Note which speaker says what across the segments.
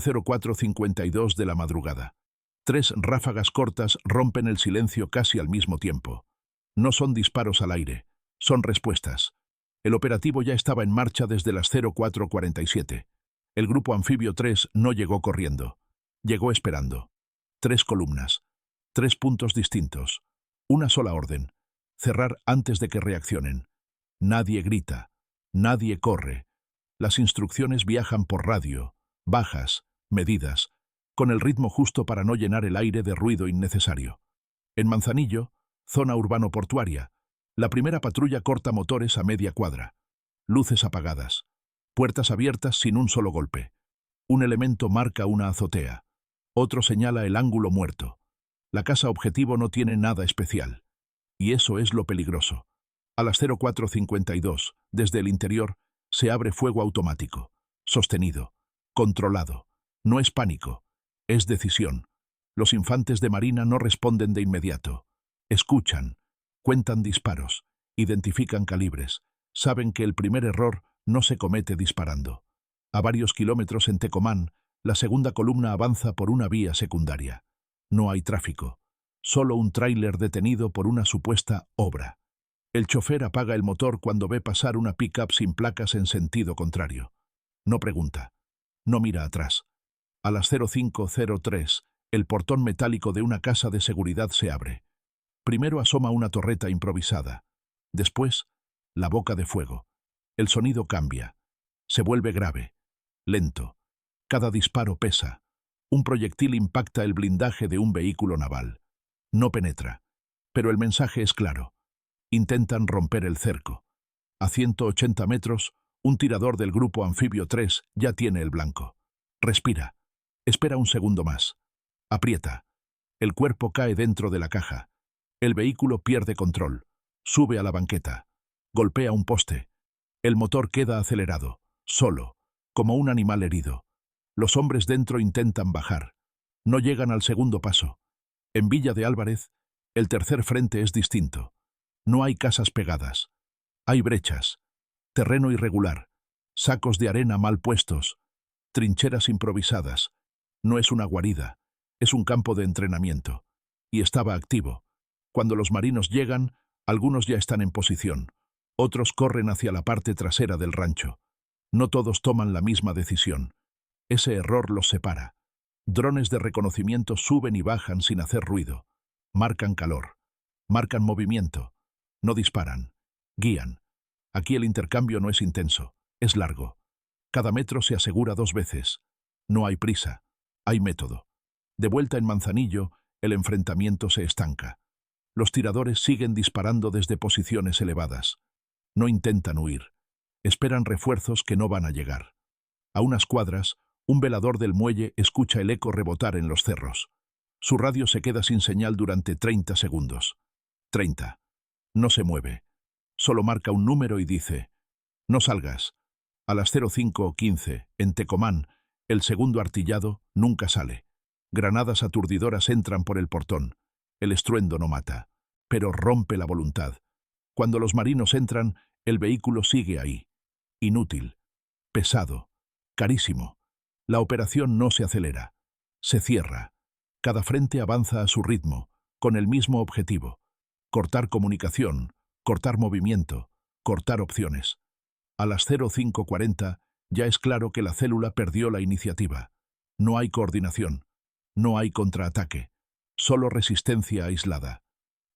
Speaker 1: 04:52 de la madrugada. 3 ráfagas cortas rompen el silencio casi al mismo tiempo. No son disparos al aire, son respuestas. El operativo ya estaba en marcha desde las 04:47. El grupo anfibio 3 no llegó corriendo. Llegó esperando. 3 columnas. 3 puntos distintos. Una sola orden. Cerrar antes de que reaccionen. Nadie grita. Nadie corre. Las instrucciones viajan por radio, bajas, medidas, con el ritmo justo para no llenar el aire de ruido innecesario. En Manzanillo, zona urbano-portuaria, la primera patrulla corta motores a media cuadra. Luces apagadas. Puertas abiertas sin un solo golpe. Un elemento marca una azotea. Otro señala el ángulo muerto. La casa objetivo no tiene nada especial. Y eso es lo peligroso. A las 04:52, desde el interior, se abre fuego automático. Sostenido. Controlado. No es pánico. Es decisión. Los infantes de marina no responden de inmediato. Escuchan. Cuentan disparos. Identifican calibres. Saben que el primer error no se comete disparando. A varios kilómetros en Tecomán, la segunda columna avanza por una vía secundaria. No hay tráfico. Solo un tráiler detenido por una supuesta obra. El chofer apaga el motor cuando ve pasar una pick-up sin placas en sentido contrario. No pregunta. No mira atrás. A las 05:03, el portón metálico de una casa de seguridad se abre. Primero asoma una torreta improvisada. Después, la boca de fuego. El sonido cambia. Se vuelve grave. Lento. Cada disparo pesa. Un proyectil impacta el blindaje de un vehículo naval. No penetra. Pero el mensaje es claro. Intentan romper el cerco. A 180 metros, un tirador del grupo anfibio 3 ya tiene el blanco. Respira. Espera un segundo más. Aprieta. El cuerpo cae dentro de la caja. El vehículo pierde control. Sube a la banqueta. Golpea un poste. El motor queda acelerado, solo, como un animal herido. Los hombres dentro intentan bajar. No llegan al segundo paso. En Villa de Álvarez, el tercer frente es distinto. No hay casas pegadas. Hay brechas. Terreno irregular. Sacos de arena mal puestos. Trincheras improvisadas. No es una guarida. Es un campo de entrenamiento. Y estaba activo. Cuando los marinos llegan, algunos ya están en posición. Otros corren hacia la parte trasera del rancho. No todos toman la misma decisión. Ese error los separa. Drones de reconocimiento suben y bajan sin hacer ruido. Marcan calor. Marcan movimiento. No disparan. Guían. Aquí el intercambio no es intenso. Es largo. Cada metro se asegura 2 veces. No hay prisa. Hay método. De vuelta en Manzanillo, el enfrentamiento se estanca. Los tiradores siguen disparando desde posiciones elevadas. No intentan huir. Esperan refuerzos que no van a llegar. A unas cuadras, un velador del muelle escucha el eco rebotar en los cerros. Su radio se queda sin señal durante 30 segundos. 30. No se mueve. Solo marca un número y dice: no salgas. A las 05:15, en Tecomán, el segundo artillado nunca sale. Granadas aturdidoras entran por el portón. El estruendo no mata, pero rompe la voluntad. Cuando los marinos entran, el vehículo sigue ahí. Inútil. Pesado. Carísimo. La operación no se acelera. Se cierra. Cada frente avanza a su ritmo, con el mismo objetivo. Cortar comunicación, cortar movimiento, cortar opciones. A las 05:40 ya es claro que la célula perdió la iniciativa. No hay coordinación. No hay contraataque. Solo resistencia aislada.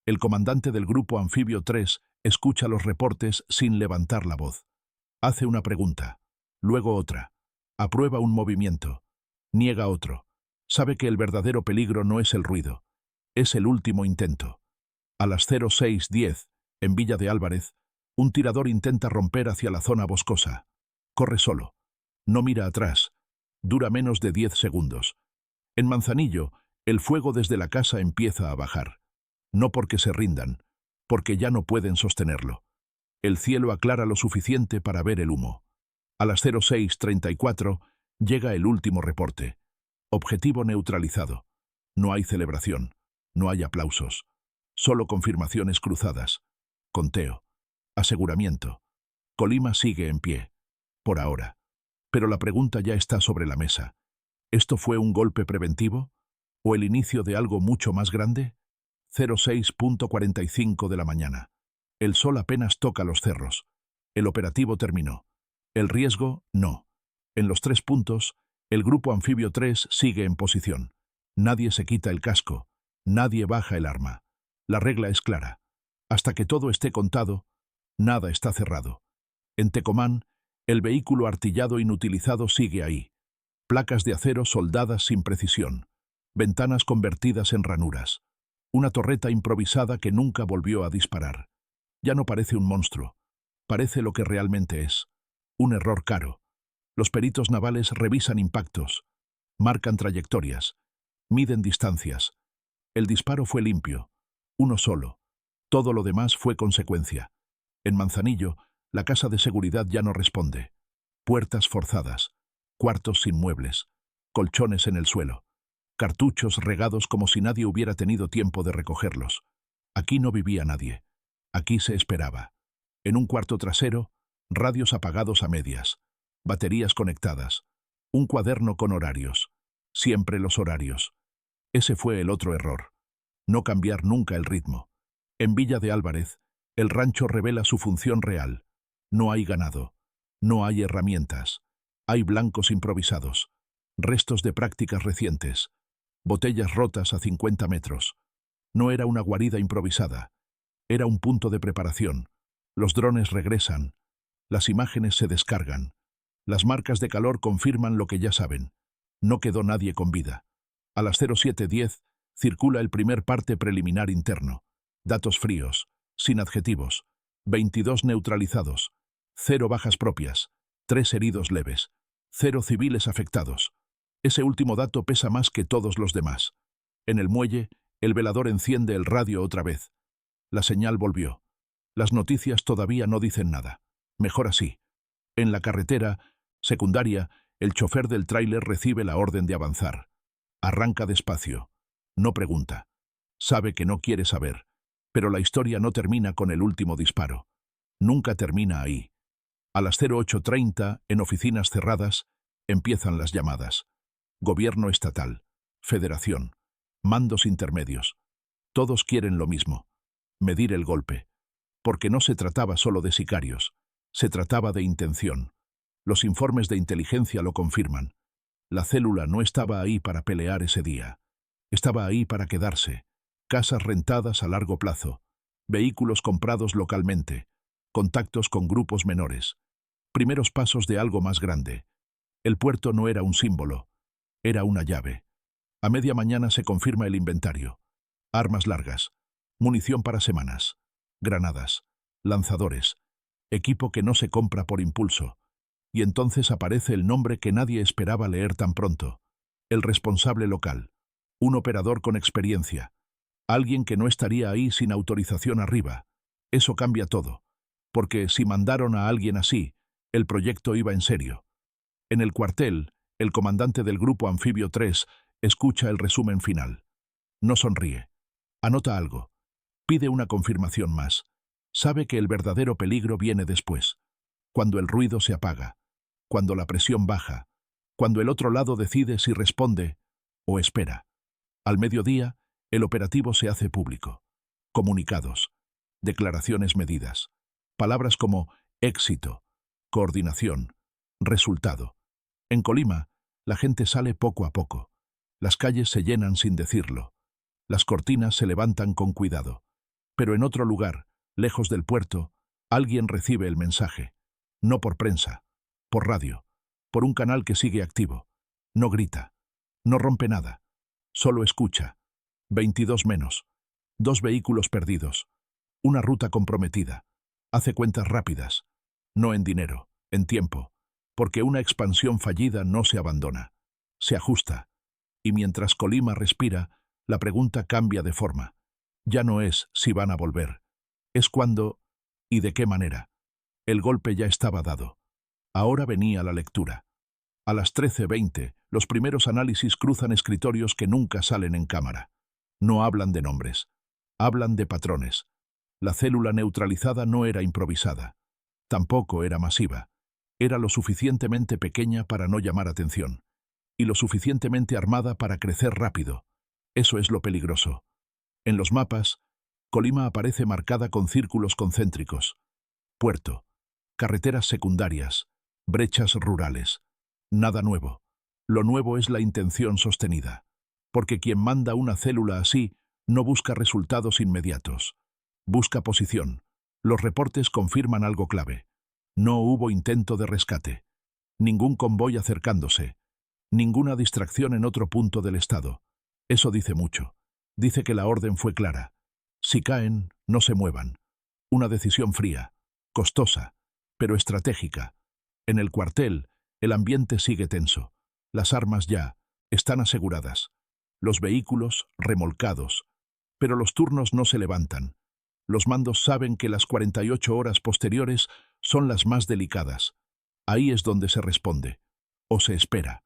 Speaker 1: El comandante del grupo anfibio 3 escucha los reportes sin levantar la voz. Hace una pregunta, luego otra. Aprueba un movimiento. Niega otro. Sabe que el verdadero peligro no es el ruido. Es el último intento. A las 06:10, en Villa de Álvarez, un tirador intenta romper hacia la zona boscosa. Corre solo. No mira atrás. Dura menos de 10 segundos. En Manzanillo, el fuego desde la casa empieza a bajar. No porque se rindan, porque ya no pueden sostenerlo. El cielo aclara lo suficiente para ver el humo. A las 06:34 llega el último reporte. Objetivo neutralizado. No hay celebración. No hay aplausos. Solo confirmaciones cruzadas. Conteo. Aseguramiento. Colima sigue en pie. Por ahora. Pero la pregunta ya está sobre la mesa. ¿Esto fue un golpe preventivo? ¿O el inicio de algo mucho más grande? 06:45 de la mañana. El sol apenas toca los cerros. El operativo terminó. El riesgo, no. En los 3 puntos, el grupo anfibio 3 sigue en posición. Nadie se quita el casco. Nadie baja el arma. La regla es clara. Hasta que todo esté contado, nada está cerrado. En Tecomán, el vehículo artillado inutilizado sigue ahí. Placas de acero soldadas sin precisión. Ventanas convertidas en ranuras. Una torreta improvisada que nunca volvió a disparar. Ya no parece un monstruo. Parece lo que realmente es. Un error caro. Los peritos navales revisan impactos. Marcan trayectorias. Miden distancias. El disparo fue limpio. Uno solo. Todo lo demás fue consecuencia. En Manzanillo, la casa de seguridad ya no responde. Puertas forzadas. Cuartos sin muebles. Colchones en el suelo. Cartuchos regados como si nadie hubiera tenido tiempo de recogerlos. Aquí no vivía nadie. Aquí se esperaba. En un cuarto trasero, radios apagados a medias. Baterías conectadas. Un cuaderno con horarios. Siempre los horarios. Ese fue el otro error. No cambiar nunca el ritmo. En Villa de Álvarez, el rancho revela su función real. No hay ganado. No hay herramientas. Hay blancos improvisados. Restos de prácticas recientes. Botellas rotas a 50 metros. No era una guarida improvisada. Era un punto de preparación. Los drones regresan. Las imágenes se descargan. Las marcas de calor confirman lo que ya saben. No quedó nadie con vida. A las 07:10 circula el primer parte preliminar interno. Datos fríos, sin adjetivos. 22 neutralizados. 0 bajas propias. 3 heridos leves. 0 civiles afectados. Ese último dato pesa más que todos los demás. En el muelle, el velador enciende el radio otra vez. La señal volvió. Las noticias todavía no dicen nada. Mejor así. En la carretera secundaria, el chofer del tráiler recibe la orden de avanzar. Arranca despacio. No pregunta. Sabe que no quiere saber. Pero la historia no termina con el último disparo. Nunca termina ahí. A las 08:30, en oficinas cerradas, empiezan las llamadas. Gobierno estatal, federación, mandos intermedios. Todos quieren lo mismo. Medir el golpe. Porque no se trataba solo de sicarios. Se trataba de intención. Los informes de inteligencia lo confirman. La célula no estaba ahí para pelear ese día. Estaba ahí para quedarse. Casas rentadas a largo plazo. Vehículos comprados localmente. Contactos con grupos menores. Primeros pasos de algo más grande. El puerto no era un símbolo. Era una llave. A media mañana se confirma el inventario. Armas largas. Munición para semanas. Granadas. Lanzadores. Equipo que no se compra por impulso. Y entonces aparece el nombre que nadie esperaba leer tan pronto. El responsable local. Un operador con experiencia. Alguien que no estaría ahí sin autorización arriba. Eso cambia todo. Porque si mandaron a alguien así, el proyecto iba en serio. En el cuartel, el comandante del grupo anfibio 3 escucha el resumen final. No sonríe. Anota algo. Pide una confirmación más. Sabe que el verdadero peligro viene después. Cuando el ruido se apaga. Cuando la presión baja. Cuando el otro lado decide si responde o espera. Al mediodía, el operativo se hace público. Comunicados. Declaraciones medidas. Palabras como éxito, coordinación, resultado. En Colima, la gente sale poco a poco. Las calles se llenan sin decirlo. Las cortinas se levantan con cuidado. Pero en otro lugar, lejos del puerto, alguien recibe el mensaje. No por prensa, por radio, por un canal que sigue activo. No grita, no rompe nada, solo escucha. 22 menos. 2 vehículos perdidos. Una ruta comprometida. Hace cuentas rápidas. No en dinero, en tiempo. Porque una expansión fallida no se abandona. Se ajusta. Y mientras Colima respira, la pregunta cambia de forma. Ya no es si van a volver. Es cuándo y de qué manera. El golpe ya estaba dado. Ahora venía la lectura. A las 13:20, los primeros análisis cruzan escritorios que nunca salen en cámara. No hablan de nombres. Hablan de patrones. La célula neutralizada no era improvisada. Tampoco era masiva. Era lo suficientemente pequeña para no llamar atención. y lo suficientemente armada para crecer rápido. Eso es lo peligroso. En los mapas, Colima aparece marcada con círculos concéntricos. Puerto, carreteras secundarias, brechas rurales. Nada nuevo. Lo nuevo es la intención sostenida. Porque quien manda una célula así no busca resultados inmediatos. Busca posición. Los reportes confirman algo clave. No hubo intento de rescate. Ningún convoy acercándose. Ninguna distracción en otro punto del estado. Eso dice mucho. Dice que la orden fue clara. Si caen, no se muevan. Una decisión fría, costosa, pero estratégica. En el cuartel, el ambiente sigue tenso. Las armas ya están aseguradas. Los vehículos remolcados. Pero los turnos no se levantan. Los mandos saben que las 48 horas posteriores son las más delicadas. Ahí es donde se responde. O se espera.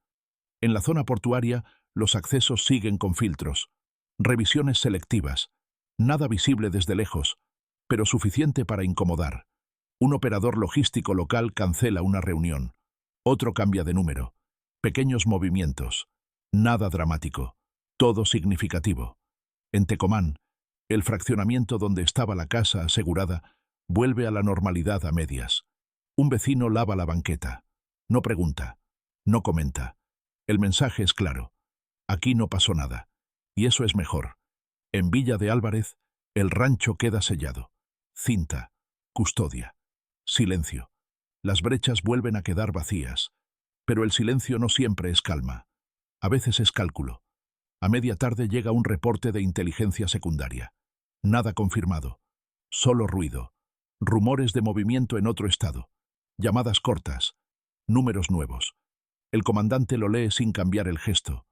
Speaker 1: En la zona portuaria, los accesos siguen con filtros. Revisiones selectivas. Nada visible desde lejos, pero suficiente para incomodar. Un operador logístico local cancela una reunión. Otro cambia de número. Pequeños movimientos. Nada dramático. Todo significativo. En Tecomán, el fraccionamiento donde estaba la casa asegurada vuelve a la normalidad a medias. Un vecino lava la banqueta. No pregunta. No comenta. El mensaje es claro. Aquí no pasó nada. Y eso es mejor. En Villa de Álvarez, el rancho queda sellado. Cinta. Custodia. Silencio. Las brechas vuelven a quedar vacías. Pero el silencio no siempre es calma. A veces es cálculo. A media tarde llega un reporte de inteligencia secundaria. Nada confirmado. Solo ruido. Rumores de movimiento en otro estado. Llamadas cortas. Números nuevos. El comandante lo lee sin cambiar el gesto.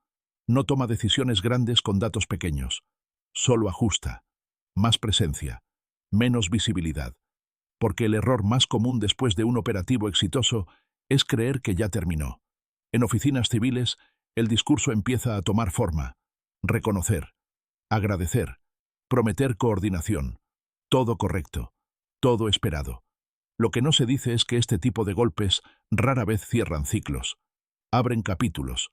Speaker 1: No toma decisiones grandes con datos pequeños. Solo ajusta. Más presencia. Menos visibilidad. Porque el error más común después de un operativo exitoso es creer que ya terminó. En oficinas civiles, el discurso empieza a tomar forma. Reconocer. Agradecer. Prometer coordinación. Todo correcto. Todo esperado. Lo que no se dice es que este tipo de golpes rara vez cierran ciclos. Abren capítulos.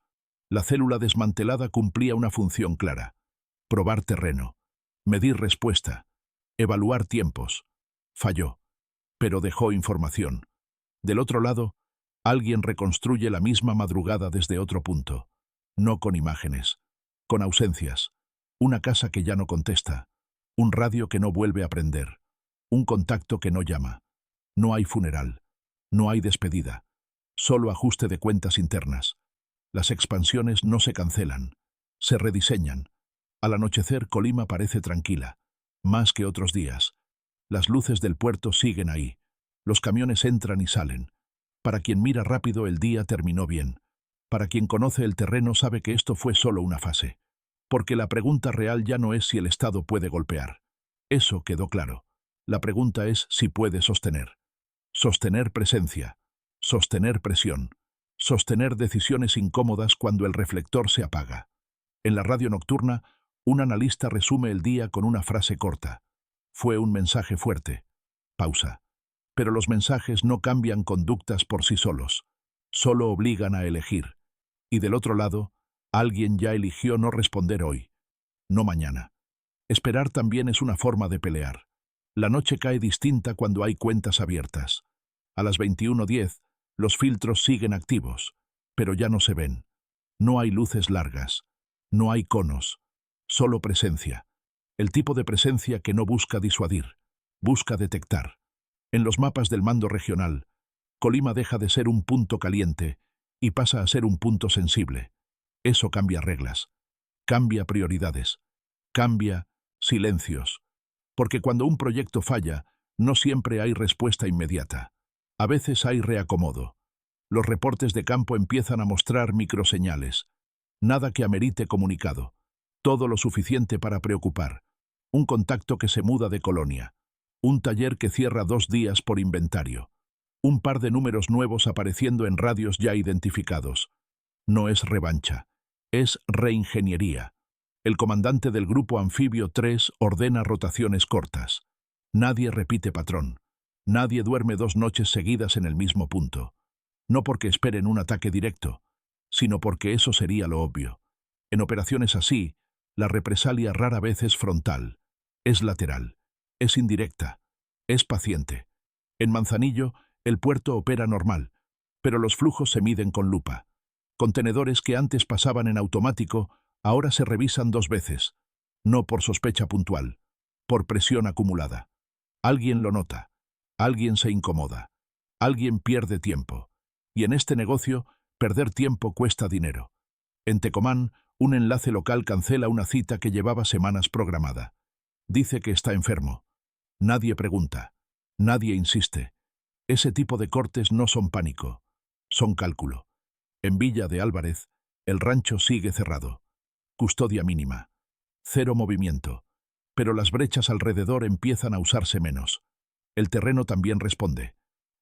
Speaker 1: La célula desmantelada cumplía una función clara. Probar terreno. Medir respuesta. Evaluar tiempos. Falló. Pero dejó información. Del otro lado, alguien reconstruye la misma madrugada desde otro punto. No con imágenes. Con ausencias. Una casa que ya no contesta. Un radio que no vuelve a prender. Un contacto que no llama. No hay funeral. No hay despedida. Solo ajuste de cuentas internas. Las expansiones no se cancelan. Se rediseñan. Al anochecer, Colima parece tranquila. Más que otros días. Las luces del puerto siguen ahí. Los camiones entran y salen. Para quien mira rápido, el día terminó bien. Para quien conoce el terreno, sabe que esto fue solo una fase. Porque la pregunta real ya no es si el Estado puede golpear. Eso quedó claro. La pregunta es si puede sostener. Sostener presencia. Sostener presión. Sostener decisiones incómodas cuando el reflector se apaga. En la radio nocturna, un analista resume el día con una frase corta. Fue un mensaje fuerte. Pausa. Pero los mensajes no cambian conductas por sí solos. Solo obligan a elegir. Y del otro lado, alguien ya eligió no responder hoy. No mañana. Esperar también es una forma de pelear. La noche cae distinta cuando hay cuentas abiertas. A las 21:10, los filtros siguen activos, pero ya no se ven. No hay luces largas. No hay conos. Solo presencia. El tipo de presencia que no busca disuadir. Busca detectar. En los mapas del mando regional, Colima deja de ser un punto caliente y pasa a ser un punto sensible. Eso cambia reglas. Cambia prioridades. Cambia silencios. Porque cuando un proyecto falla, no siempre hay respuesta inmediata. A veces hay reacomodo. Los reportes de campo empiezan a mostrar microseñales. Nada que amerite comunicado. Todo lo suficiente para preocupar. Un contacto que se muda de colonia. Un taller que cierra 2 días por inventario. Un par de números nuevos apareciendo en radios ya identificados. No es revancha. Es reingeniería. El comandante del Grupo Anfibio 3 ordena rotaciones cortas. Nadie repite patrón. Nadie duerme 2 noches seguidas en el mismo punto. No porque esperen un ataque directo, sino porque eso sería lo obvio. En operaciones así, la represalia rara vez es frontal, es lateral, es indirecta, es paciente. En Manzanillo, el puerto opera normal, pero los flujos se miden con lupa. Contenedores que antes pasaban en automático, ahora se revisan 2 veces, no por sospecha puntual, por presión acumulada. Alguien lo nota, alguien se incomoda, alguien pierde tiempo. Y en este negocio, perder tiempo cuesta dinero. En Tecomán, un enlace local cancela una cita que llevaba semanas programada. Dice que está enfermo. Nadie pregunta, nadie insiste. Ese tipo de cortes no son pánico, son cálculo. En Villa de Álvarez, el rancho sigue cerrado. Custodia mínima. Cero movimiento. Pero las brechas alrededor empiezan a usarse menos. El terreno también responde.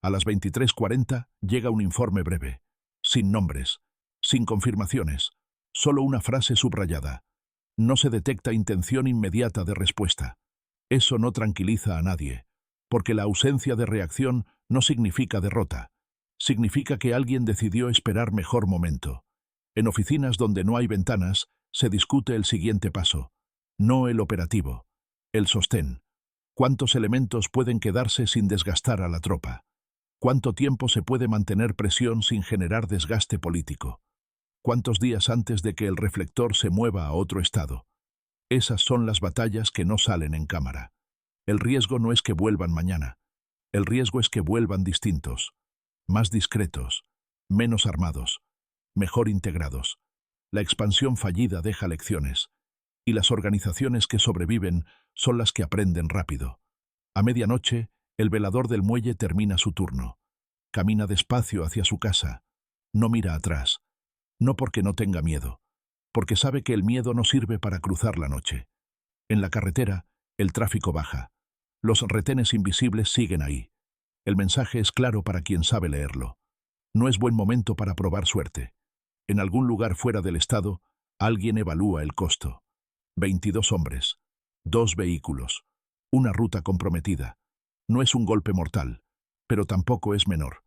Speaker 1: A las 23:40 llega un informe breve. Sin nombres, sin confirmaciones, solo una frase subrayada. No se detecta intención inmediata de respuesta. Eso no tranquiliza a nadie, porque la ausencia de reacción no significa derrota. Significa que alguien decidió esperar mejor momento. En oficinas donde no hay ventanas, se discute el siguiente paso. No el operativo, el sostén. ¿Cuántos elementos pueden quedarse sin desgastar a la tropa? ¿Cuánto tiempo se puede mantener presión sin generar desgaste político? ¿Cuántos días antes de que el reflector se mueva a otro estado? Esas son las batallas que no salen en cámara. El riesgo no es que vuelvan mañana. El riesgo es que vuelvan distintos, más discretos, menos armados, mejor integrados. La expansión fallida deja lecciones, y las organizaciones que sobreviven son las que aprenden rápido. A medianoche, el velador del muelle termina su turno. Camina despacio hacia su casa. No mira atrás. No porque no tenga miedo, porque sabe que el miedo no sirve para cruzar la noche. En la carretera, el tráfico baja. Los retenes invisibles siguen ahí. El mensaje es claro para quien sabe leerlo. No es buen momento para probar suerte. En algún lugar fuera del estado, alguien evalúa el costo. 22 hombres, 2 vehículos, una ruta comprometida. No es un golpe mortal, pero tampoco es menor.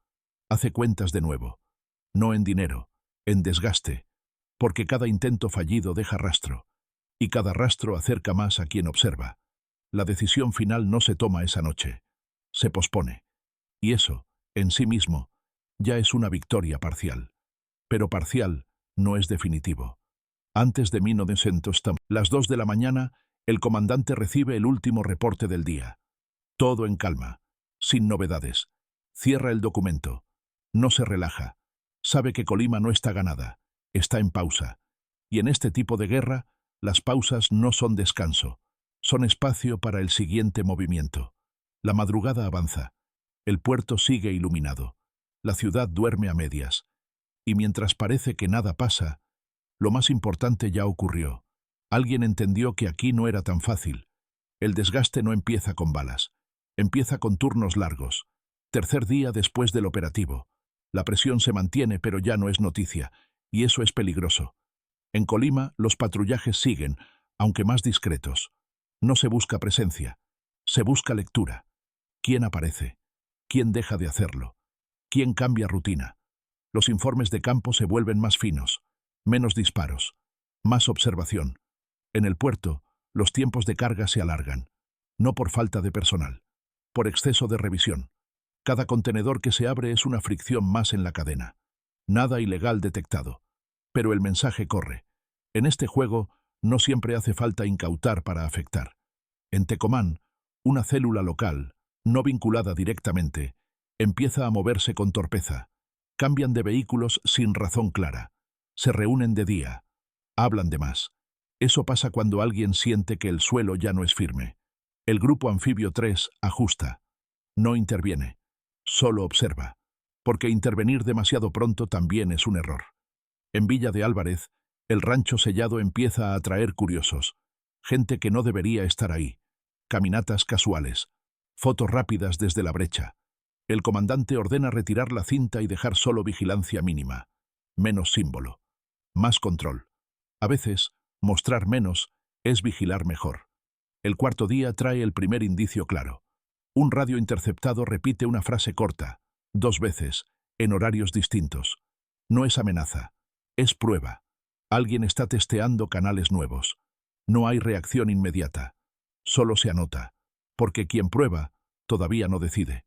Speaker 1: Hace cuentas de nuevo. No en dinero, en desgaste, porque cada intento fallido deja rastro, y cada rastro acerca más a quien observa. La decisión final no se toma esa noche, se pospone. Y eso, en sí mismo, ya es una victoria parcial. Pero parcial no es definitivo. Antes de 1900, las 2 de la mañana, el comandante recibe el último reporte del día. Todo en calma, sin novedades. Cierra el documento. No se relaja. Sabe que Colima no está ganada, está en pausa. Y en este tipo de guerra, las pausas no son descanso, son espacio para el siguiente movimiento. La madrugada avanza. El puerto sigue iluminado. La ciudad duerme a medias. Y mientras parece que nada pasa, lo más importante ya ocurrió. Alguien entendió que aquí no era tan fácil. El desgaste no empieza con balas. Empieza con turnos largos. Tercer día después del operativo. La presión se mantiene, pero ya no es noticia, y eso es peligroso. En Colima, los patrullajes siguen, aunque más discretos. No se busca presencia, se busca lectura. ¿Quién aparece? ¿Quién deja de hacerlo? ¿Quién cambia rutina? Los informes de campo se vuelven más finos, menos disparos, más observación. En el puerto, los tiempos de carga se alargan, no por falta de personal, por exceso de revisión. Cada contenedor que se abre es una fricción más en la cadena. Nada ilegal detectado. Pero el mensaje corre. En este juego, no siempre hace falta incautar para afectar. En Tecomán, una célula local, no vinculada directamente, empieza a moverse con torpeza. Cambian de vehículos sin razón clara. Se reúnen de día. Hablan de más. Eso pasa cuando alguien siente que el suelo ya no es firme. El grupo anfibio 3 ajusta. No interviene. Solo observa. Porque intervenir demasiado pronto también es un error. En Villa de Álvarez, el rancho sellado empieza a atraer curiosos. Gente que no debería estar ahí. Caminatas casuales. Fotos rápidas desde la brecha. El comandante ordena retirar la cinta y dejar solo vigilancia mínima. Menos símbolo. Más control. A veces, mostrar menos es vigilar mejor. El cuarto día trae el primer indicio claro. Un radio interceptado repite una frase corta, 2 veces, en horarios distintos. No es amenaza. Es prueba. Alguien está testeando canales nuevos. No hay reacción inmediata. Solo se anota. Porque quien prueba, todavía no decide.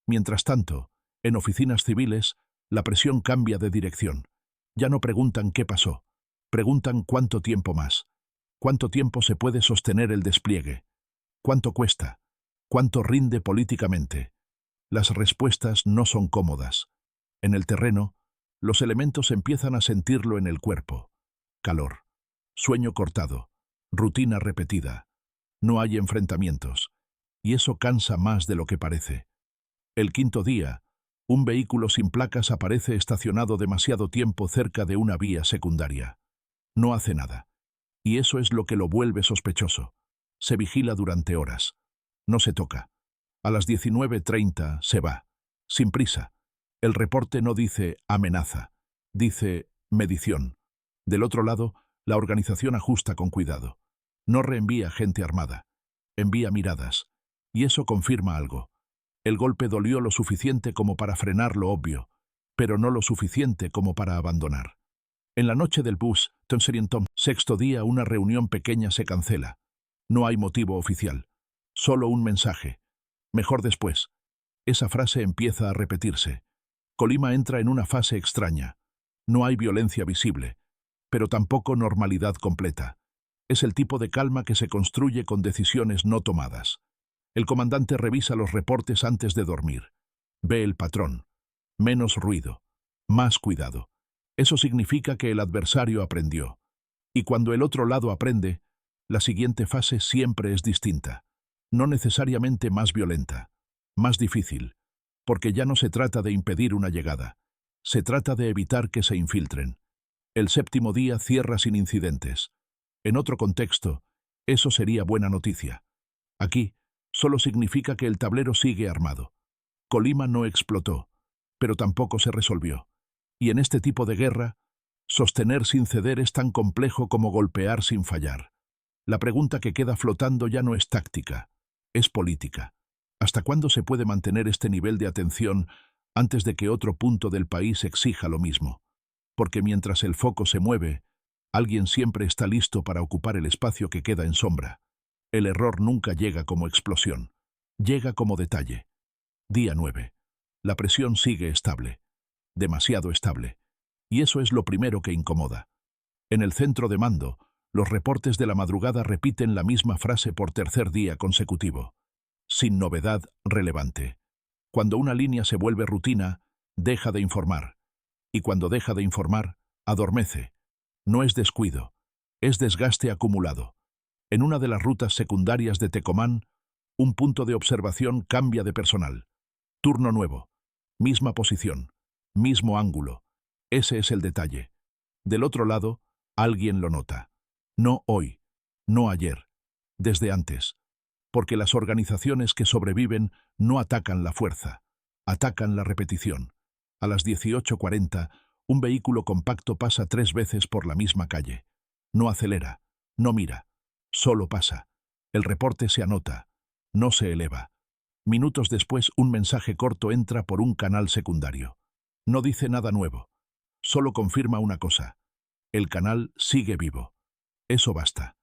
Speaker 1: Mientras tanto, en oficinas civiles, la presión cambia de dirección. Ya no preguntan qué pasó. Preguntan cuánto tiempo más. ¿Cuánto tiempo se puede sostener el despliegue? ¿Cuánto cuesta? ¿Cuánto rinde políticamente? Las respuestas no son cómodas. En el terreno, los elementos empiezan a sentirlo en el cuerpo. Calor, sueño cortado, rutina repetida. No hay enfrentamientos. Y eso cansa más de lo que parece. El quinto día, un vehículo sin placas aparece estacionado demasiado tiempo cerca de una vía secundaria. No hace nada. Y eso es lo que lo vuelve sospechoso. Se vigila durante horas. No se toca. A las 19:30 se va. Sin prisa. El reporte no dice amenaza. Dice medición. Del otro lado, la organización ajusta con cuidado. No reenvía gente armada. Envía miradas. Y eso confirma algo. El golpe dolió lo suficiente como para frenar lo obvio, pero no lo suficiente como para abandonar. En la noche del bus, Tom, sexto día, una reunión pequeña se cancela. No hay motivo oficial. Solo un mensaje. Mejor después. Esa frase empieza a repetirse. Colima entra en una fase extraña. No hay violencia visible, pero tampoco normalidad completa. Es el tipo de calma que se construye con decisiones no tomadas. El comandante revisa los reportes antes de dormir. Ve el patrón. Menos ruido. Más cuidado. Eso significa que el adversario aprendió. Y cuando el otro lado aprende, la siguiente fase siempre es distinta. No necesariamente más violenta. Más difícil. Porque ya no se trata de impedir una llegada. Se trata de evitar que se infiltren. El séptimo día cierra sin incidentes. En otro contexto, eso sería buena noticia. Aquí, solo significa que el tablero sigue armado. Colima no explotó, pero tampoco se resolvió. Y en este tipo de guerra, sostener sin ceder es tan complejo como golpear sin fallar. La pregunta que queda flotando ya no es táctica, es política. ¿Hasta cuándo se puede mantener este nivel de atención antes de que otro punto del país exija lo mismo? Porque mientras el foco se mueve, alguien siempre está listo para ocupar el espacio que queda en sombra. El error nunca llega como explosión. Llega como detalle. Día 9. La presión sigue estable. Demasiado estable. Y eso es lo primero que incomoda. En el centro de mando, los reportes de la madrugada repiten la misma frase por tercer día consecutivo. Sin novedad relevante. Cuando una línea se vuelve rutina, deja de informar. Y cuando deja de informar, adormece. No es descuido. Es desgaste acumulado. En una de las rutas secundarias de Tecomán, un punto de observación cambia de personal. Turno nuevo. Misma posición. Mismo ángulo. Ese es el detalle. Del otro lado, alguien lo nota. No hoy. No ayer. Desde antes. Porque las organizaciones que sobreviven no atacan la fuerza. Atacan la repetición. A las 18:40, un vehículo compacto pasa 3 veces por la misma calle. No acelera. No mira. Solo pasa. El reporte se anota. No se eleva. Minutos después, un mensaje corto entra por un canal secundario. No dice nada nuevo. Solo confirma una cosa. El canal sigue vivo. Eso basta.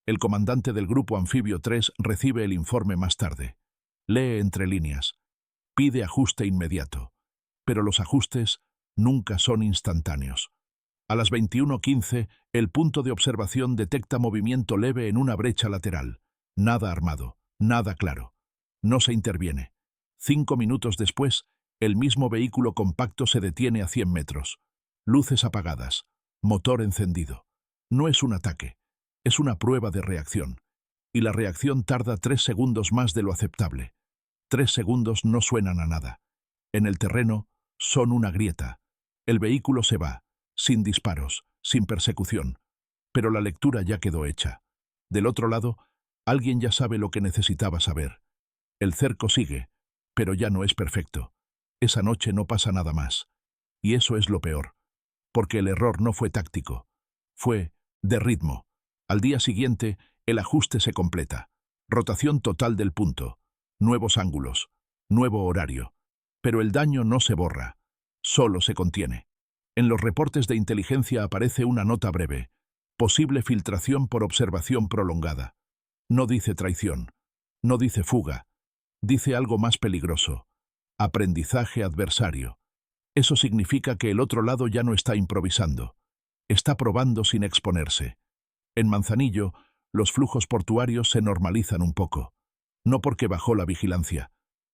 Speaker 1: El comandante del Grupo Anfibio 3 recibe el informe más tarde. Lee entre líneas. Pide ajuste inmediato. Pero los ajustes nunca son instantáneos. A las 21:15, el punto de observación detecta movimiento leve en una brecha lateral. Nada armado, nada claro. No se interviene. 5 minutos después, el mismo vehículo compacto se detiene a 100 metros. Luces apagadas. Motor encendido. No es un ataque. Es una prueba de reacción. Y la reacción tarda 3 segundos más de lo aceptable. 3 segundos no suenan a nada. En el terreno, son una grieta. El vehículo se va. Sin disparos, sin persecución. Pero la lectura ya quedó hecha. Del otro lado, alguien ya sabe lo que necesitaba saber. El cerco sigue, pero ya no es perfecto. Esa noche no pasa nada más. Y eso es lo peor. Porque el error no fue táctico. Fue de ritmo. Al día siguiente, el ajuste se completa. Rotación total del punto. Nuevos ángulos. Nuevo horario. Pero el daño no se borra. Solo se contiene. En los reportes de inteligencia aparece una nota breve. Posible filtración por observación prolongada. No dice traición. No dice fuga. Dice algo más peligroso. Aprendizaje adversario. Eso significa que el otro lado ya no está improvisando. Está probando sin exponerse. En Manzanillo, los flujos portuarios se normalizan un poco. No porque bajó la vigilancia,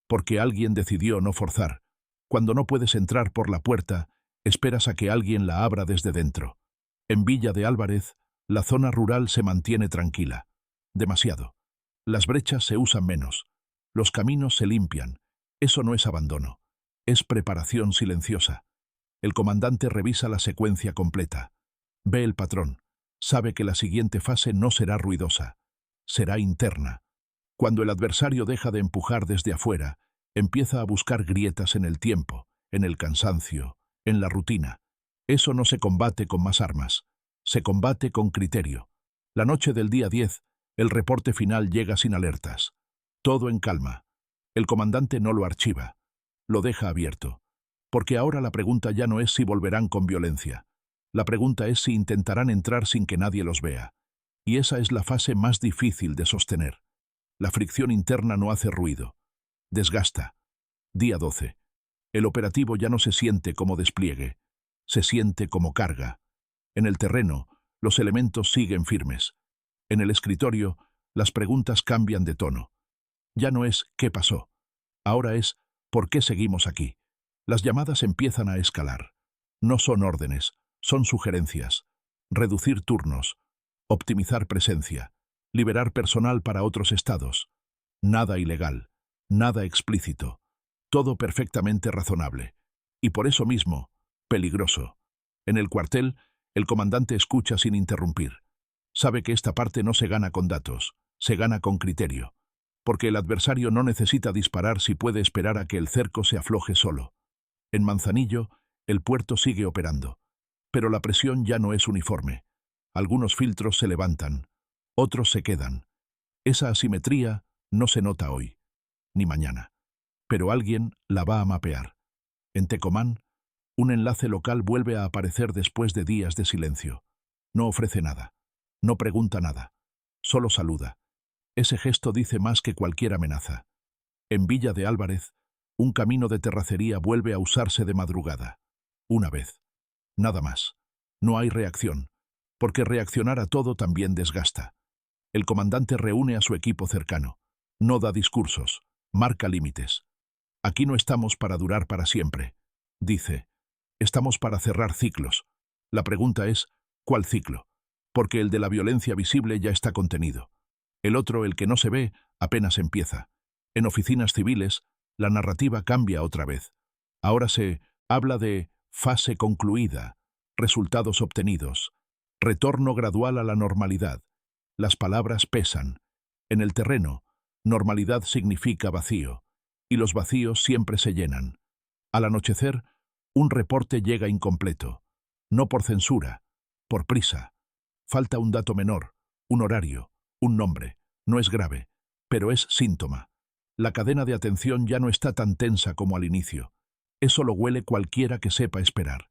Speaker 1: porque alguien decidió no forzar. Cuando no puedes entrar por la puerta, esperas a que alguien la abra desde dentro. En Villa de Álvarez, la zona rural se mantiene tranquila. Demasiado. Las brechas se usan menos. Los caminos se limpian. Eso no es abandono. Es preparación silenciosa. El comandante revisa la secuencia completa. Ve el patrón. Sabe que la siguiente fase no será ruidosa. Será interna. Cuando el adversario deja de empujar desde afuera, empieza a buscar grietas en el tiempo, en el cansancio, en la rutina. Eso no se combate con más armas. Se combate con criterio. La noche del día 10, el reporte final llega sin alertas. Todo en calma. El comandante no lo archiva. Lo deja abierto. Porque ahora la pregunta ya no es si volverán con violencia. La pregunta es si intentarán entrar sin que nadie los vea. Y esa es la fase más difícil de sostener. La fricción interna no hace ruido. Desgasta. Día 12. El operativo ya no se siente como despliegue. Se siente como carga. En el terreno, los elementos siguen firmes. En el escritorio, las preguntas cambian de tono. Ya no es ¿qué pasó? Ahora es ¿por qué seguimos aquí? Las llamadas empiezan a escalar. No son órdenes, son sugerencias. Reducir turnos, optimizar presencia, liberar personal para otros estados. Nada ilegal, nada explícito, todo perfectamente razonable. Y por eso mismo, peligroso. En el cuartel, el comandante escucha sin interrumpir. Sabe que esta parte no se gana con datos, se gana con criterio. Porque el adversario no necesita disparar si puede esperar a que el cerco se afloje solo. En Manzanillo, el puerto sigue operando. Pero la presión ya no es uniforme. Algunos filtros se levantan, otros se quedan. Esa asimetría no se nota hoy, ni mañana. Pero alguien la va a mapear. En Tecomán, un enlace local vuelve a aparecer después de días de silencio. No ofrece nada, no pregunta nada, solo saluda. Ese gesto dice más que cualquier amenaza. En Villa de Álvarez, un camino de terracería vuelve a usarse de madrugada. Una vez. Nada más. No hay reacción, porque reaccionar a todo también desgasta. El comandante reúne a su equipo cercano. No da discursos, marca límites. Aquí no estamos para durar para siempre, dice. Estamos para cerrar ciclos. La pregunta es, ¿cuál ciclo? Porque el de la violencia visible ya está contenido. El otro, el que no se ve, apenas empieza. En oficinas civiles, la narrativa cambia otra vez. Ahora se habla de fase concluida, resultados obtenidos, retorno gradual a la normalidad. Las palabras pesan. En el terreno, normalidad significa vacío, y los vacíos siempre se llenan. Al anochecer, un reporte llega incompleto. No por censura, por prisa. Falta un dato menor, un horario, un nombre. No es grave, pero es síntoma. La cadena de atención ya no está tan tensa como al inicio. Eso lo huele cualquiera que sepa esperar.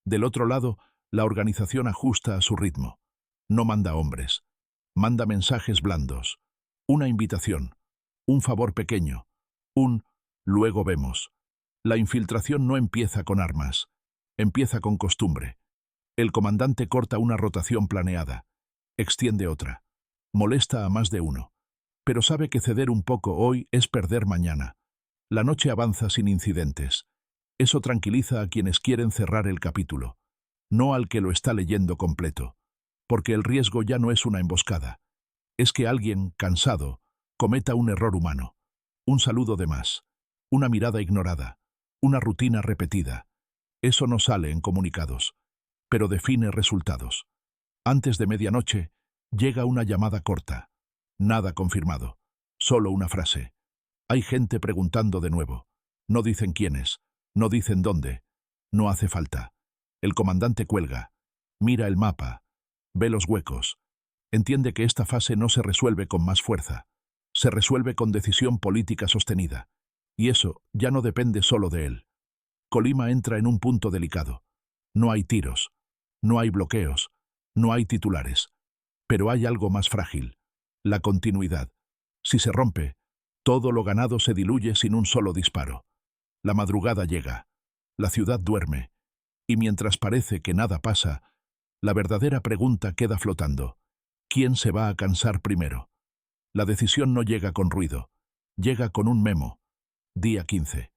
Speaker 1: Del otro lado, la organización ajusta a su ritmo. No manda hombres. Manda mensajes blandos. Una invitación. Un favor pequeño. Un luego vemos. La infiltración no empieza con armas. Empieza con costumbre. El comandante corta una rotación planeada. Extiende otra. Molesta a más de uno. Pero sabe que ceder un poco hoy es perder mañana. La noche avanza sin incidentes. Eso tranquiliza a quienes quieren cerrar el capítulo, no al que lo está leyendo completo. Porque el riesgo ya no es una emboscada. Es que alguien, cansado, cometa un error humano. Un saludo de más. Una mirada ignorada. Una rutina repetida. Eso no sale en comunicados, pero define resultados. Antes de medianoche, llega una llamada corta. Nada confirmado. Solo una frase. Hay gente preguntando de nuevo. No dicen quiénes. No dicen dónde. No hace falta. El comandante cuelga. Mira el mapa. Ve los huecos. Entiende que esta fase no se resuelve con más fuerza. Se resuelve con decisión política sostenida. Y eso ya no depende solo de él. Colima entra en un punto delicado. No hay tiros, no hay bloqueos, no hay titulares. Pero hay algo más frágil: la continuidad. Si se rompe, todo lo ganado se diluye sin un solo disparo. La madrugada llega, la ciudad duerme, y mientras parece que nada pasa, la verdadera pregunta queda flotando: ¿quién se va a cansar primero? La decisión no llega con ruido, llega con un memo. Día 15.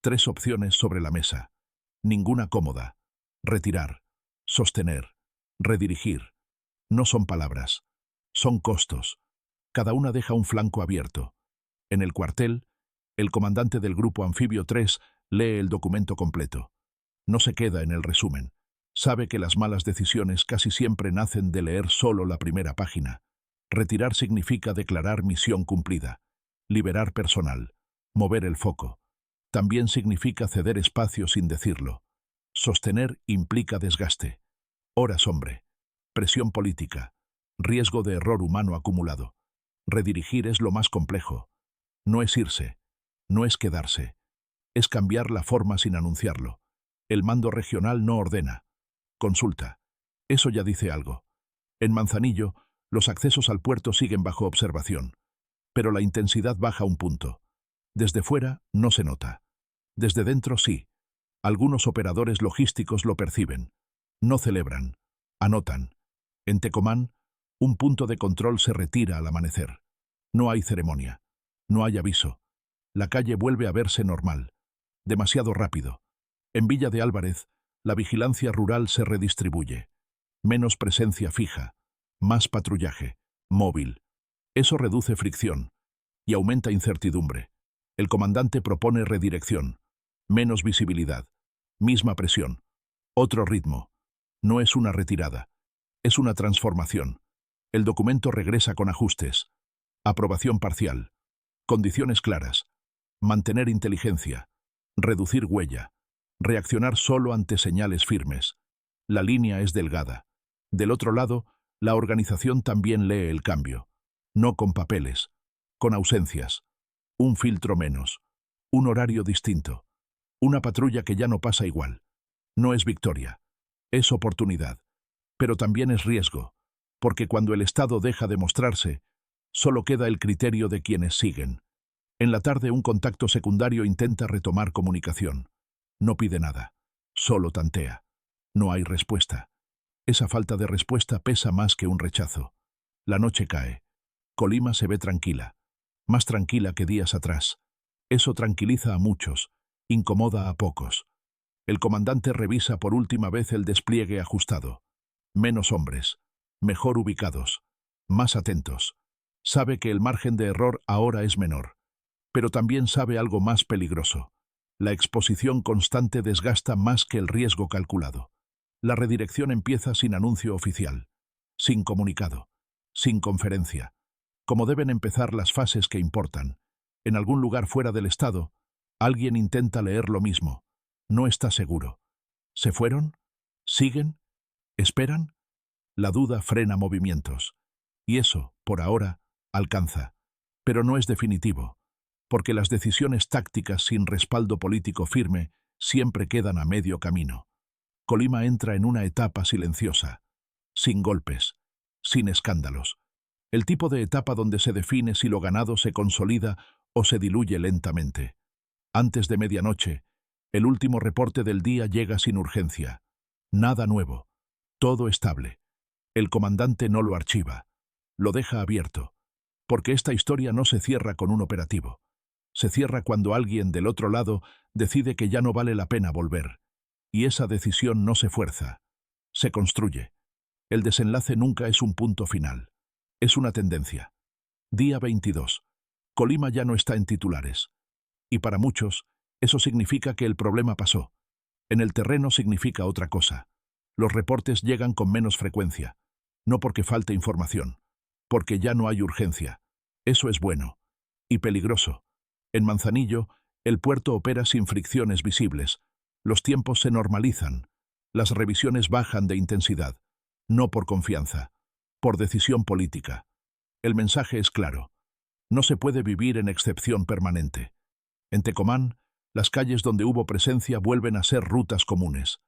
Speaker 1: 3 opciones sobre la mesa. Ninguna cómoda. Retirar, sostener, redirigir. No son palabras, son costos. Cada una deja un flanco abierto. En el cuartel, el comandante del Grupo Anfibio 3 lee el documento completo. No se queda en el resumen. Sabe que las malas decisiones casi siempre nacen de leer solo la primera página. Retirar significa declarar misión cumplida, liberar personal, mover el foco. También significa ceder espacio sin decirlo. Sostener implica desgaste, horas hombre, presión política, riesgo de error humano acumulado. Redirigir es lo más complejo. No es irse, no es quedarse, es cambiar la forma sin anunciarlo. El mando regional no ordena, consulta. Eso ya dice algo. En Manzanillo, los accesos al puerto siguen bajo observación, pero la intensidad baja un punto. Desde fuera no se nota. Desde dentro sí. Algunos operadores logísticos lo perciben. No celebran, anotan. En Tecomán, un punto de control se retira al amanecer. No hay ceremonia, no hay aviso. La calle vuelve a verse normal, demasiado rápido. En Villa de Álvarez, la vigilancia rural se redistribuye. Menos presencia fija, más patrullaje, móvil. Eso reduce fricción y aumenta incertidumbre. El comandante propone redirección, menos visibilidad, misma presión, otro ritmo. No es una retirada, es una transformación. El documento regresa con ajustes. Aprobación parcial. Condiciones claras. Mantener inteligencia. Reducir huella. Reaccionar solo ante señales firmes. La línea es delgada. Del otro lado, la organización también lee el cambio. No con papeles, con ausencias. Un filtro menos. Un horario distinto. Una patrulla que ya no pasa igual. No es victoria. Es oportunidad. Pero también es riesgo, porque cuando el Estado deja de mostrarse, solo queda el criterio de quienes siguen. En la tarde un contacto secundario intenta retomar comunicación. No pide nada, solo tantea. No hay respuesta. Esa falta de respuesta pesa más que un rechazo. La noche cae. Colima se ve tranquila, más tranquila que días atrás. Eso tranquiliza a muchos, incomoda a pocos. El comandante revisa por última vez el despliegue ajustado. Menos hombres, mejor ubicados, más atentos. Sabe que el margen de error ahora es menor, pero también sabe algo más peligroso. La exposición constante desgasta más que el riesgo calculado. La redirección empieza sin anuncio oficial, sin comunicado, sin conferencia. Como deben empezar las fases que importan. En algún lugar fuera del Estado, alguien intenta leer lo mismo. No está seguro. ¿Se fueron? ¿Siguen? ¿Esperan? La duda frena movimientos. Y eso, por ahora, alcanza. Pero no es definitivo, porque las decisiones tácticas sin respaldo político firme siempre quedan a medio camino. Colima entra en una etapa silenciosa, sin golpes, sin escándalos. El tipo de etapa donde se define si lo ganado se consolida o se diluye lentamente. Antes de medianoche, el último reporte del día llega sin urgencia. Nada nuevo. Todo estable. El comandante no lo archiva. Lo deja abierto. Porque esta historia no se cierra con un operativo. Se cierra cuando alguien del otro lado decide que ya no vale la pena volver. Y esa decisión no se fuerza. Se construye. El desenlace nunca es un punto final. Es una tendencia. Día 22. Colima ya no está en titulares. Y para muchos, eso significa que el problema pasó. En el terreno significa otra cosa. Los reportes llegan con menos frecuencia. No porque falte información. Porque ya no hay urgencia. Eso es bueno. Y peligroso. En Manzanillo, el puerto opera sin fricciones visibles. Los tiempos se normalizan. Las revisiones bajan de intensidad. No por confianza. Por decisión política. El mensaje es claro. No se puede vivir en excepción permanente. En Tecomán, las calles donde hubo presencia vuelven a ser rutas comunes.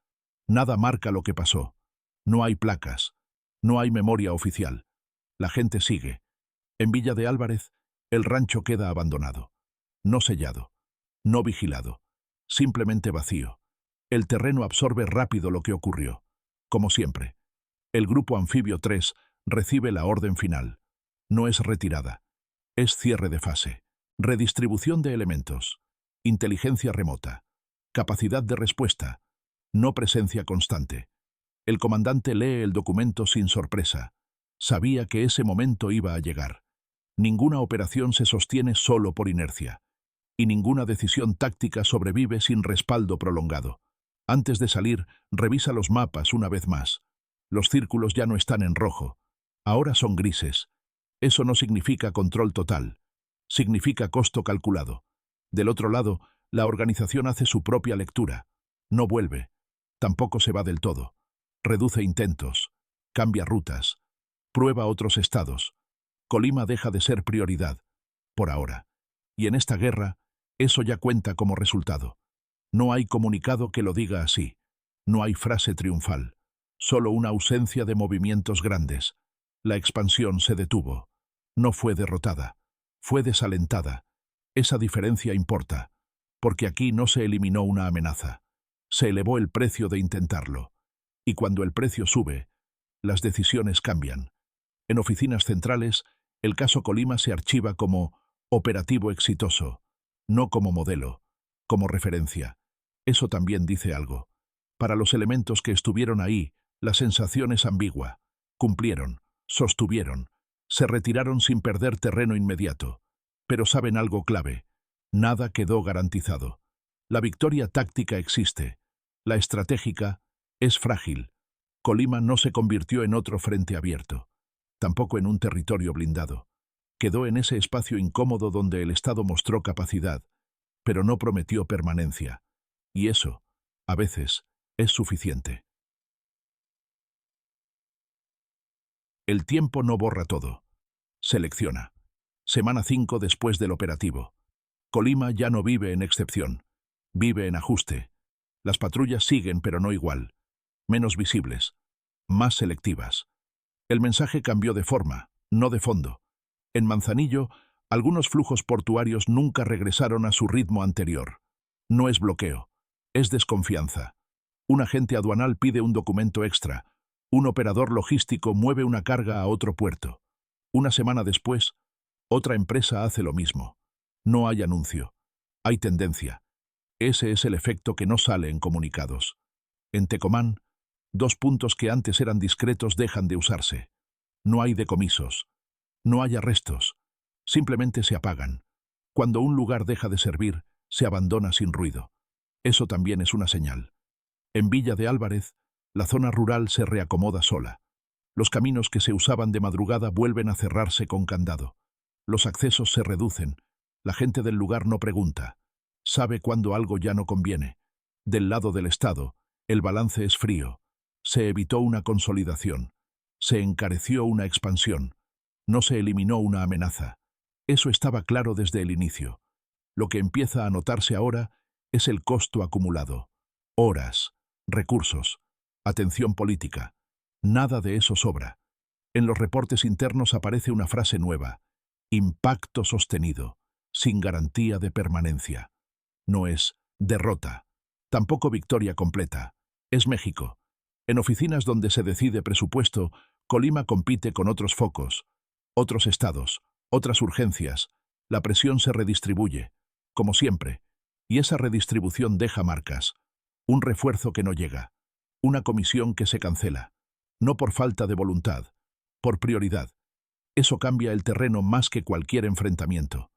Speaker 1: Nada marca lo que pasó. No hay placas. No hay memoria oficial. La gente sigue. En Villa de Álvarez, el rancho queda abandonado. No sellado. No vigilado. Simplemente vacío. El terreno absorbe rápido lo que ocurrió. Como siempre. El grupo Anfibio 3 recibe la orden final. No es retirada. Es cierre de fase. Redistribución de elementos. Inteligencia remota. Capacidad de respuesta. No presencia constante. El comandante lee el documento sin sorpresa. Sabía que ese momento iba a llegar. Ninguna operación se sostiene solo por inercia. Y ninguna decisión táctica sobrevive sin respaldo prolongado. Antes de salir, revisa los mapas una vez más. Los círculos ya no están en rojo. Ahora son grises. Eso no significa control total. Significa costo calculado. Del otro lado, la organización hace su propia lectura. No vuelve. Tampoco se va del todo. Reduce intentos. Cambia rutas. Prueba otros estados. Colima deja de ser prioridad. Por ahora. Y en esta guerra, eso ya cuenta como resultado. No hay comunicado que lo diga así. No hay frase triunfal. Solo una ausencia de movimientos grandes. La expansión se detuvo. No fue derrotada. Fue desalentada. Esa diferencia importa. Porque aquí no se eliminó una amenaza. Se elevó el precio de intentarlo. Y cuando el precio sube, las decisiones cambian. En oficinas centrales, el caso Colima se archiva como operativo exitoso, no como modelo, como referencia. Eso también dice algo. Para los elementos que estuvieron ahí, la sensación es ambigua. Cumplieron, sostuvieron, se retiraron sin perder terreno inmediato. Pero saben algo clave. Nada quedó garantizado. La victoria táctica existe. La estratégica es frágil. Colima no se convirtió en otro frente abierto. Tampoco en un territorio blindado. Quedó en ese espacio incómodo donde el Estado mostró capacidad, pero no prometió permanencia. Y eso, a veces, es suficiente. El tiempo no borra todo. Selecciona. Semana 5 después del operativo. Colima ya no vive en excepción. Vive en ajuste. Las patrullas siguen, pero no igual. Menos visibles. Más selectivas. El mensaje cambió de forma, no de fondo. En Manzanillo, algunos flujos portuarios nunca regresaron a su ritmo anterior. No es bloqueo. Es desconfianza. Un agente aduanal pide un documento extra. Un operador logístico mueve una carga a otro puerto. Una semana después, otra empresa hace lo mismo. No hay anuncio. Hay tendencia. Ese es el efecto que no sale en comunicados. En Tecomán, 2 puntos que antes eran discretos dejan de usarse. No hay decomisos. No hay arrestos. Simplemente se apagan. Cuando un lugar deja de servir, se abandona sin ruido. Eso también es una señal. En Villa de Álvarez, la zona rural se reacomoda sola. Los caminos que se usaban de madrugada vuelven a cerrarse con candado. Los accesos se reducen. La gente del lugar no pregunta. Sabe cuándo algo ya no conviene. Del lado del Estado, el balance es frío. Se evitó una consolidación. Se encareció una expansión. No se eliminó una amenaza. Eso estaba claro desde el inicio. Lo que empieza a notarse ahora es el costo acumulado. Horas, recursos, atención política. Nada de eso sobra. En los reportes internos aparece una frase nueva. Impacto sostenido, sin garantía de permanencia. No es derrota. Tampoco victoria completa. Es México. En oficinas donde se decide presupuesto, Colima compite con otros focos, otros estados, otras urgencias. La presión se redistribuye, como siempre, y esa redistribución deja marcas. Un refuerzo que no llega. Una comisión que se cancela. No por falta de voluntad, por prioridad. Eso cambia el terreno más que cualquier enfrentamiento.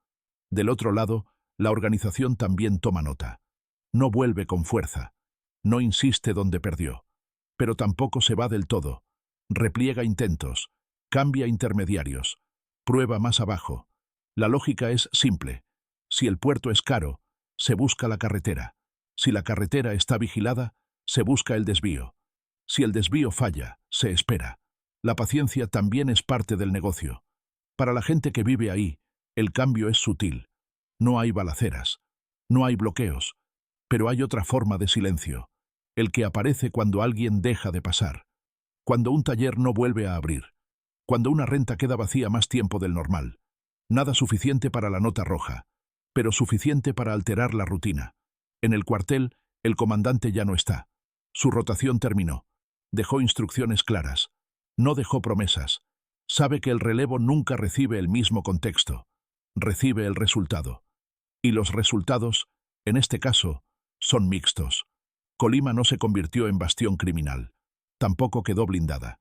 Speaker 1: Del otro lado, la organización también toma nota. No vuelve con fuerza. No insiste donde perdió. Pero tampoco se va del todo. Repliega intentos. Cambia intermediarios. Prueba más abajo. La lógica es simple. Si el puerto es caro, se busca la carretera. Si la carretera está vigilada, se busca el desvío. Si el desvío falla, se espera. La paciencia también es parte del negocio. Para la gente que vive ahí, el cambio es sutil. No hay balaceras. No hay bloqueos. Pero hay otra forma de silencio. el que aparece cuando alguien deja de pasar, cuando un taller no vuelve a abrir, cuando una renta queda vacía más tiempo del normal. Nada suficiente para la nota roja, pero suficiente para alterar la rutina. En el cuartel, el comandante ya no está. Su rotación terminó. Dejó instrucciones claras. No dejó promesas. Sabe que el relevo nunca recibe el mismo contexto. Recibe el resultado. Y los resultados, en este caso, son mixtos. Colima no se convirtió en bastión criminal. Tampoco quedó blindada.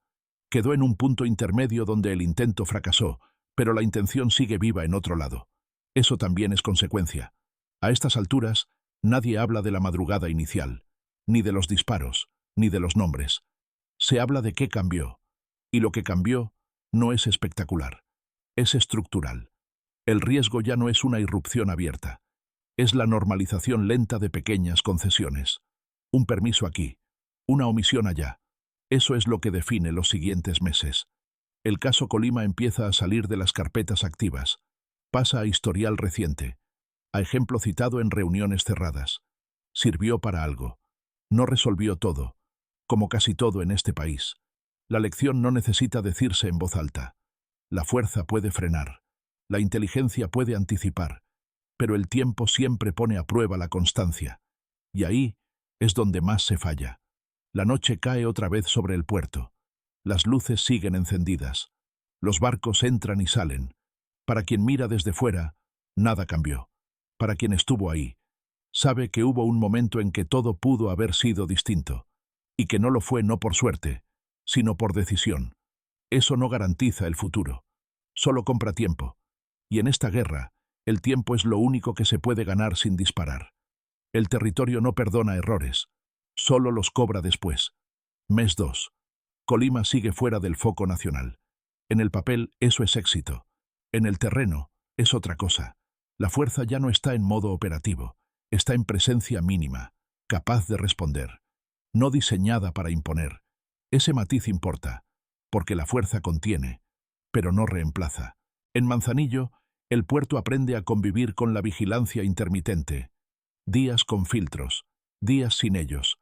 Speaker 1: Quedó en un punto intermedio donde el intento fracasó, pero la intención sigue viva en otro lado. Eso también es consecuencia. A estas alturas, nadie habla de la madrugada inicial, ni de los disparos, ni de los nombres. Se habla de qué cambió. Y lo que cambió no es espectacular. Es estructural. El riesgo ya no es una irrupción abierta. Es la normalización lenta de pequeñas concesiones. Un permiso aquí, una omisión allá. Eso es lo que define los siguientes meses. El caso Colima empieza a salir de las carpetas activas. Pasa a historial reciente, a ejemplo citado en reuniones cerradas. Sirvió para algo. No resolvió todo, como casi todo en este país. La lección no necesita decirse en voz alta. La fuerza puede frenar, la inteligencia puede anticipar, pero el tiempo siempre pone a prueba la constancia. Y ahí es donde más se falla. La noche cae otra vez sobre el puerto. Las luces siguen encendidas. Los barcos entran y salen. Para quien mira desde fuera, nada cambió. Para quien estuvo ahí, sabe que hubo un momento en que todo pudo haber sido distinto, y que no lo fue no por suerte, sino por decisión. Eso no garantiza el futuro. Solo compra tiempo. Y en esta guerra, el tiempo es lo único que se puede ganar sin disparar. El territorio no perdona errores. Solo los cobra después. Mes 2. Colima sigue fuera del foco nacional. En el papel, eso es éxito. En el terreno, es otra cosa. La fuerza ya no está en modo operativo. Está en presencia mínima, capaz de responder. No diseñada para imponer. Ese matiz importa, porque la fuerza contiene, pero no reemplaza. En Manzanillo, el puerto aprende a convivir con la vigilancia intermitente. Días con filtros, días sin ellos.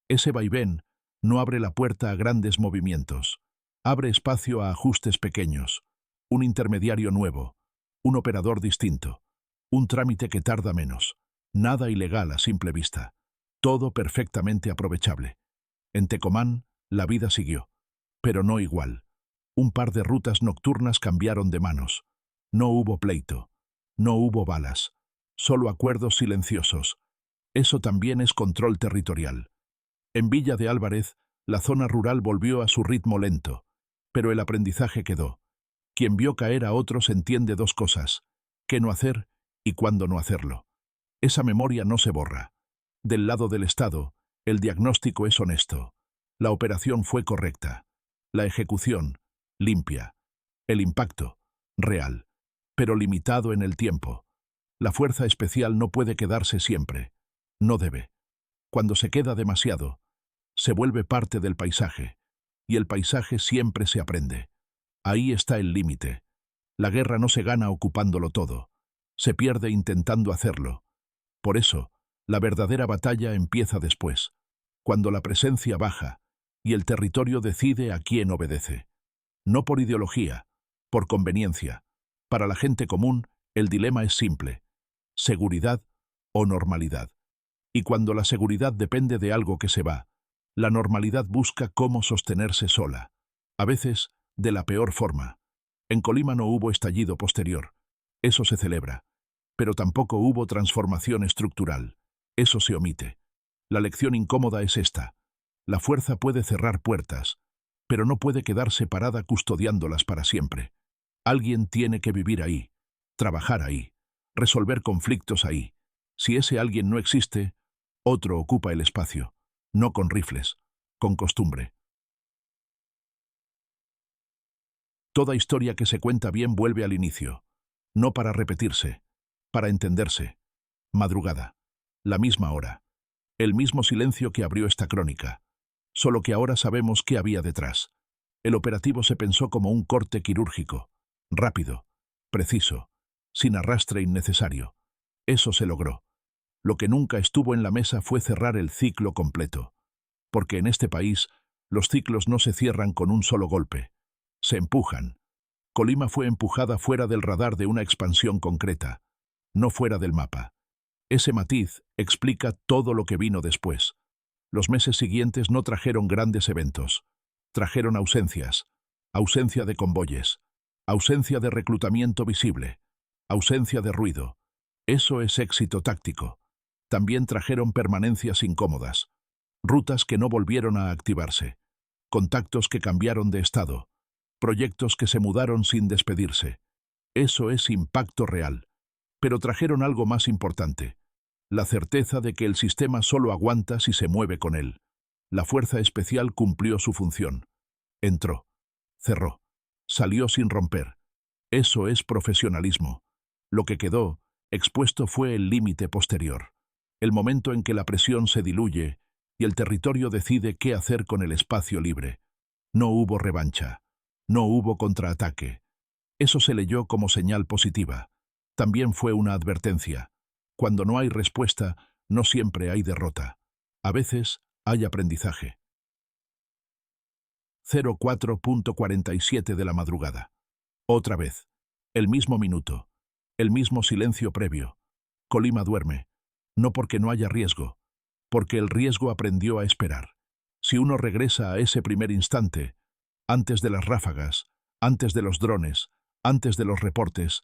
Speaker 1: Ese vaivén no abre la puerta a grandes movimientos. Abre espacio a ajustes pequeños. Un intermediario nuevo. Un operador distinto. Un trámite que tarda menos. Nada ilegal a simple vista. Todo perfectamente aprovechable. En Tecomán, la vida siguió. Pero no igual. Un par de rutas nocturnas cambiaron de manos. No hubo pleito. No hubo balas. Solo acuerdos silenciosos. Eso también es control territorial. En Villa de Álvarez, la zona rural volvió a su ritmo lento, pero el aprendizaje quedó. Quien vio caer a otros entiende dos cosas: qué no hacer y cuándo no hacerlo. Esa memoria no se borra. Del lado del Estado, el diagnóstico es honesto. La operación fue correcta. La ejecución, limpia. El impacto, real, pero limitado en el tiempo. La fuerza especial no puede quedarse siempre. No debe. Cuando se queda demasiado, se vuelve parte del paisaje, y el paisaje siempre se aprende. Ahí está el límite. La guerra no se gana ocupándolo todo, se pierde intentando hacerlo. Por eso, la verdadera batalla empieza después, cuando la presencia baja y el territorio decide a quién obedece. No por ideología, por conveniencia. Para la gente común, el dilema es simple: seguridad o normalidad. Y cuando la seguridad depende de algo que se va, la normalidad busca cómo sostenerse sola. A veces, de la peor forma. En Colima no hubo estallido posterior. Eso se celebra. Pero tampoco hubo transformación estructural. Eso se omite. La lección incómoda es esta: la fuerza puede cerrar puertas, pero no puede quedarse parada custodiándolas para siempre. Alguien tiene que vivir ahí, trabajar ahí, resolver conflictos ahí. Si ese alguien no existe, otro ocupa el espacio, no con rifles, con costumbre. Toda historia que se cuenta bien vuelve al inicio, no para repetirse, para entenderse. Madrugada, la misma hora, el mismo silencio que abrió esta crónica, solo que ahora sabemos qué había detrás. El operativo se pensó como un corte quirúrgico, rápido, preciso, sin arrastre innecesario. Eso se logró. Lo que nunca estuvo en la mesa fue cerrar el ciclo completo. porque en este país los ciclos no se cierran con un solo golpe. Se empujan. Colima fue empujada fuera del radar de una expansión concreta, no fuera del mapa. Ese matiz explica todo lo que vino después. Los meses siguientes no trajeron grandes eventos. Trajeron ausencias. Ausencia de convoyes. Ausencia de reclutamiento visible. Ausencia de ruido. Eso es éxito táctico. También trajeron permanencias incómodas. Rutas que no volvieron a activarse. Contactos que cambiaron de estado. Proyectos que se mudaron sin despedirse. Eso es impacto real. Pero trajeron algo más importante. La certeza de que el sistema solo aguanta si se mueve con él. La fuerza especial cumplió su función. Entró. Cerró. Salió sin romper. Eso es profesionalismo. Lo que quedó expuesto fue el límite posterior. El momento en que la presión se diluye y el territorio decide qué hacer con el espacio libre. No hubo revancha. No hubo contraataque. Eso se leyó como señal positiva. También fue una advertencia. Cuando no hay respuesta, no siempre hay derrota. A veces hay aprendizaje. 04:47 de la madrugada. Otra vez. El mismo minuto. El mismo silencio previo. Colima duerme. No porque no haya riesgo, porque el riesgo aprendió a esperar. Si uno regresa a ese primer instante, antes de las ráfagas, antes de los drones, antes de los reportes,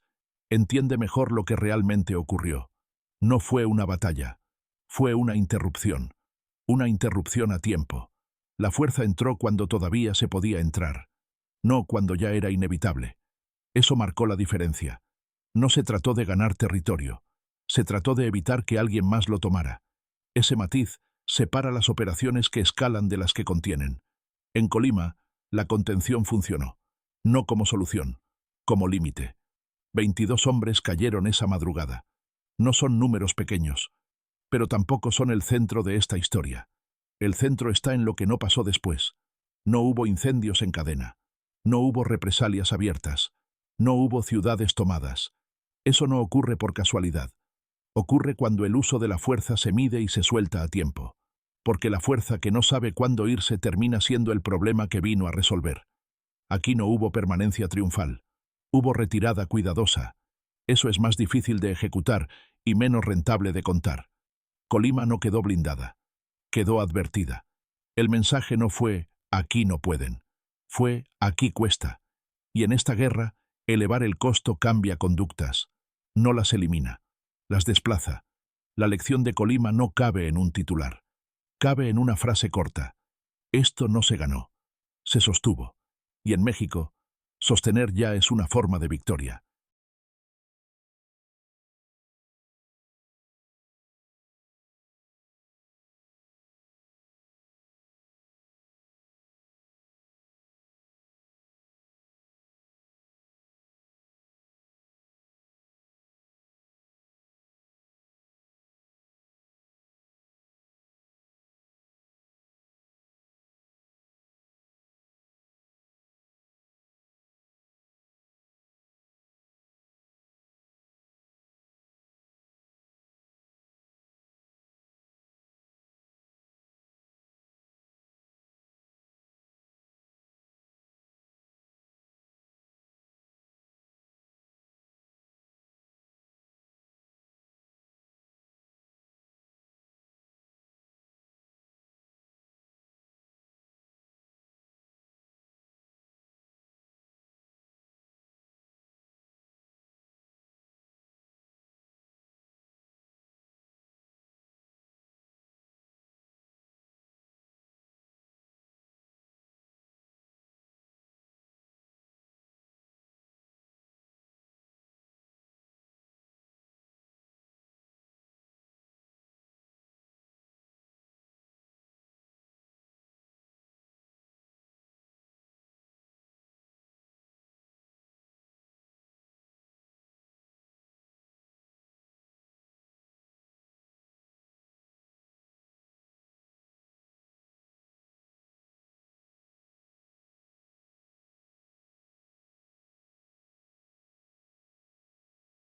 Speaker 1: entiende mejor lo que realmente ocurrió. No fue una batalla, fue una interrupción a tiempo. La fuerza entró cuando todavía se podía entrar, no cuando ya era inevitable. Eso marcó la diferencia. No se trató de ganar territorio, se trató de evitar que alguien más lo tomara. Ese matiz separa las operaciones que escalan de las que contienen. En Colima, la contención funcionó, no como solución, como límite. 22 hombres cayeron esa madrugada. No son números pequeños, pero tampoco son el centro de esta historia. El centro está en lo que no pasó después. No hubo incendios en cadena. No hubo represalias abiertas. No hubo ciudades tomadas. Eso no ocurre por casualidad. Ocurre cuando el uso de la fuerza se mide y se suelta a tiempo. Porque la fuerza que no sabe cuándo irse termina siendo el problema que vino a resolver. Aquí no hubo permanencia triunfal. Hubo retirada cuidadosa. Eso es más difícil de ejecutar y menos rentable de contar. Colima no quedó blindada. Quedó advertida. El mensaje no fue, aquí no pueden. Fue, aquí cuesta. Y en esta guerra, elevar el costo cambia conductas. No las elimina. Las desplaza. La lección de Colima no cabe en un titular. Cabe en una frase corta. Esto no se ganó. Se sostuvo. Y en México, sostener ya es una forma de victoria.